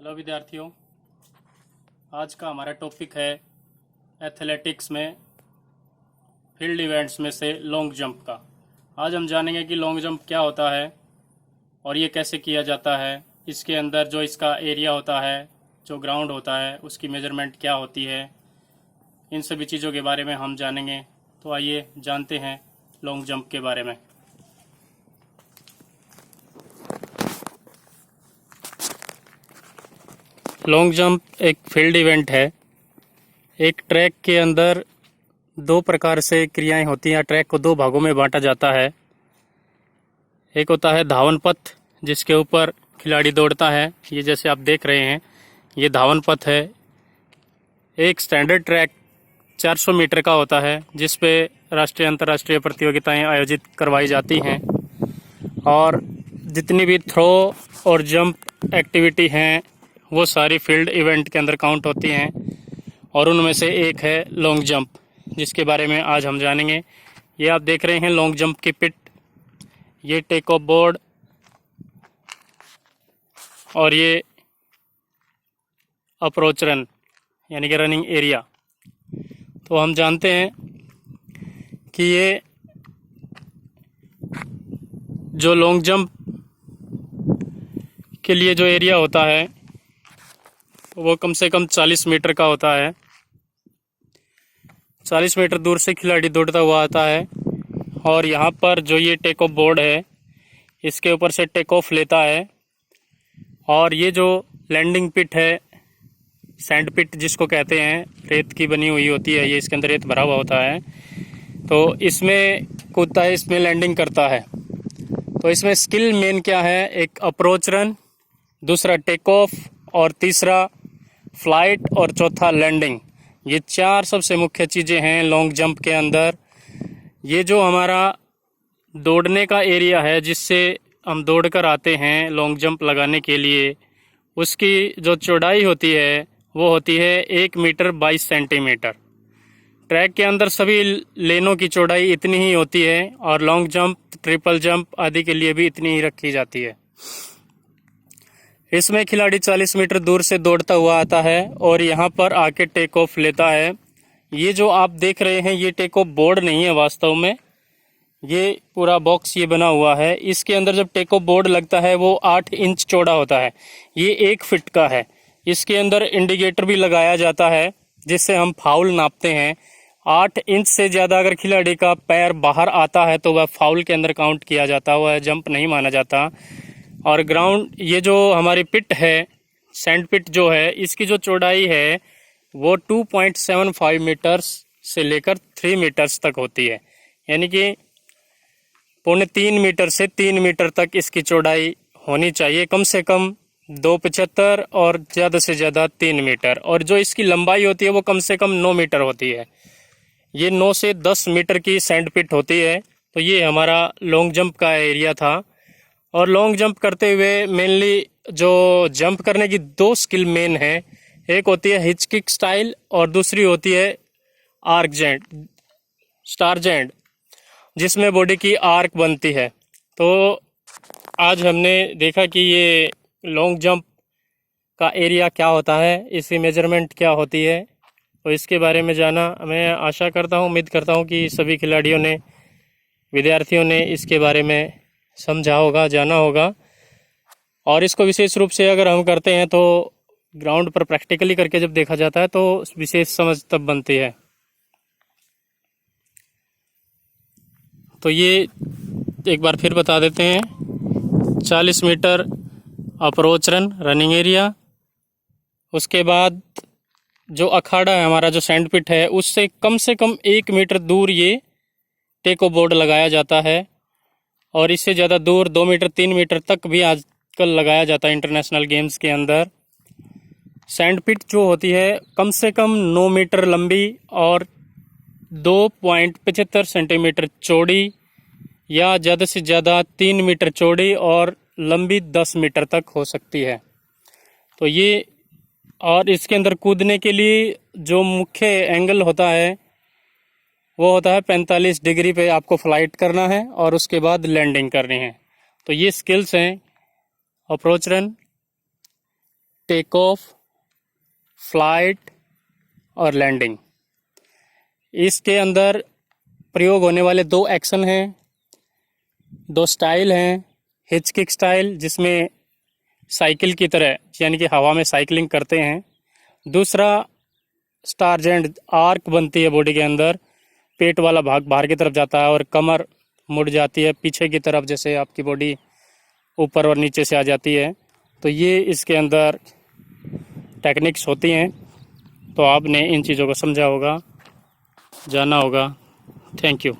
Hello विद्यार्थियों, आज का हमारा टॉपिक है एथलेटिक्स में फील्ड इवेंट्स में से लॉन्ग जंप का। आज हम जानेंगे कि लॉन्ग जंप क्या होता है और ये कैसे किया जाता है। इसके अंदर जो इसका एरिया होता है, जो ग्राउंड होता है, उसकी मेजरमेंट क्या होती है, इन सभी चीज़ों के बारे में हम जानेंगे। तो आइए जानते हैं लॉन्ग जंप के बारे में। लॉन्ग जंप एक फील्ड इवेंट है। एक ट्रैक के अंदर दो प्रकार से क्रियाएं होती हैं। ट्रैक को दो भागों में बांटा जाता है। एक होता है धावन पथ, जिसके ऊपर खिलाड़ी दौड़ता है। ये जैसे आप देख रहे हैं, ये धावन पथ है। एक स्टैंडर्ड ट्रैक 400 मीटर का होता है, जिस पे राष्ट्रीय अंतर्राष्ट्रीय प्रतियोगिताएं आयोजित करवाई जाती हैं। और जितनी भी थ्रो और जंप एक्टिविटी हैं, वो सारी फील्ड इवेंट के अंदर काउंट होती हैं। और उनमें से एक है लॉन्ग जंप, जिसके बारे में आज हम जानेंगे। ये आप देख रहे हैं लॉन्ग जंप की पिट, ये टेक ऑफ बोर्ड और ये अप्रोच रन यानी कि रनिंग एरिया। तो हम जानते हैं कि ये जो लॉन्ग जंप के लिए जो एरिया होता है वो कम से कम 40 मीटर का होता है। 40 मीटर दूर से खिलाड़ी दौड़ता हुआ आता है और यहाँ पर जो ये टेक ऑफ बोर्ड है, इसके ऊपर से टेक ऑफ लेता है। और ये जो लैंडिंग पिट है, सैंड पिट जिसको कहते हैं, रेत की बनी हुई होती है ये, इसके अंदर रेत भरा हुआ होता है। तो इसमें कूदता है, इसमें लैंडिंग करता है। तो इसमें स्किल मेन क्या है? एक अप्रोच रन, दूसरा टेक ऑफ और तीसरा फ्लाइट और चौथा लैंडिंग। ये चार सबसे मुख्य चीज़ें हैं लॉन्ग जंप के अंदर। ये जो हमारा दौड़ने का एरिया है, जिससे हम दौड़ कर आते हैं लॉन्ग जंप लगाने के लिए, उसकी जो चौड़ाई होती है वो होती है 1 मीटर 22 सेंटीमीटर। ट्रैक के अंदर सभी लेनों की चौड़ाई इतनी ही होती है और लॉन्ग जंप, ट्रिपल जंप आदि के लिए भी इतनी ही रखी जाती है। इसमें खिलाड़ी 40 मीटर दूर से दौड़ता हुआ आता है और यहाँ पर आके टेक ऑफ लेता है। ये जो आप देख रहे हैं, ये टेक ऑफ बोर्ड नहीं है वास्तव में, ये पूरा बॉक्स ये बना हुआ है। इसके अंदर जब टेक ऑफ बोर्ड लगता है वो 8 इंच चौड़ा होता है। ये 1 फीट का है। इसके अंदर इंडिकेटर भी लगाया जाता है, जिससे हम फाउल नापते हैं। 8 इंच से ज़्यादा अगर खिलाड़ी का पैर बाहर आता है तो वह फाउल के अंदर काउंट किया जाता, वह जंप नहीं माना जाता। और ग्राउंड, ये जो हमारी पिट है, सैंड पिट जो है, इसकी जो चौड़ाई है वो 2.75 मीटर्स से लेकर 3 मीटर्स तक होती है। यानी कि 2.25 मीटर से 3 मीटर तक इसकी चौड़ाई होनी चाहिए। कम से कम 2.75 और ज़्यादा से ज़्यादा 3 मीटर। और जो इसकी लंबाई होती है वो कम से कम 9 मीटर होती है। ये 9 से 10 मीटर की सैंड पिट होती है। तो ये हमारा लॉन्ग जंप का एरिया था। और लॉन्ग जंप करते हुए मेनली जो जंप करने की 2 स्किल मेन है। एक होती है हिच किक स्टाइल और दूसरी होती है आर्क जेंट, स्टार जेंट, जिसमें बॉडी की आर्क बनती है। तो आज हमने देखा कि ये लॉन्ग जंप का एरिया क्या होता है, इसकी मेजरमेंट क्या होती है, तो इसके बारे में जाना। मैं आशा करता हूँ, उम्मीद करता हूँ कि सभी खिलाड़ियों ने, विद्यार्थियों ने इसके बारे में समझा होगा, जाना होगा। और इसको विशेष रूप से अगर हम करते हैं तो ग्राउंड पर प्रैक्टिकली करके जब देखा जाता है तो विशेष समझ तब बनती है। तो ये एक बार फिर बता देते हैं। 40 metre approach run, running area. उसके बाद जो अखाड़ा है हमारा, जो सैंड पिट है, उससे कम से कम 1 मीटर दूर ये टेको बोर्ड लगाया जाता है। और इससे ज़्यादा दूर 2 मीटर 3 मीटर तक भी आजकल लगाया जाता है इंटरनेशनल गेम्स के अंदर। सैंड पिट जो होती है कम से कम 9 मीटर लंबी और 2.75 सेंटीमीटर चौड़ी, या ज़्यादा से ज़्यादा 3 मीटर चौड़ी और लंबी 10 मीटर तक हो सकती है। तो ये, और इसके अंदर कूदने के लिए जो मुख्य एंगल होता है वो होता है 45 डिग्री पे आपको फ्लाइट करना है और उसके बाद लैंडिंग करनी है। तो ये स्किल्स हैं approach run, take off, flight और लैंडिंग। इसके अंदर प्रयोग होने वाले 2 एक्शन हैं, 2 स्टाइल हैं। हिच किक स्टाइल, जिसमें साइकिल की तरह यानी कि हवा में साइकिलिंग करते हैं। दूसरा स्टारजेंट, आर्क बनती है बॉडी के अंदर, पेट वाला भाग बाहर की तरफ जाता है और कमर मुड़ जाती है पीछे की तरफ, जैसे आपकी बॉडी ऊपर और नीचे से आ जाती है। तो ये इसके अंदर टेक्निक्स होती हैं। तो आपने इन चीज़ों को समझा होगा, जाना होगा। Thank you.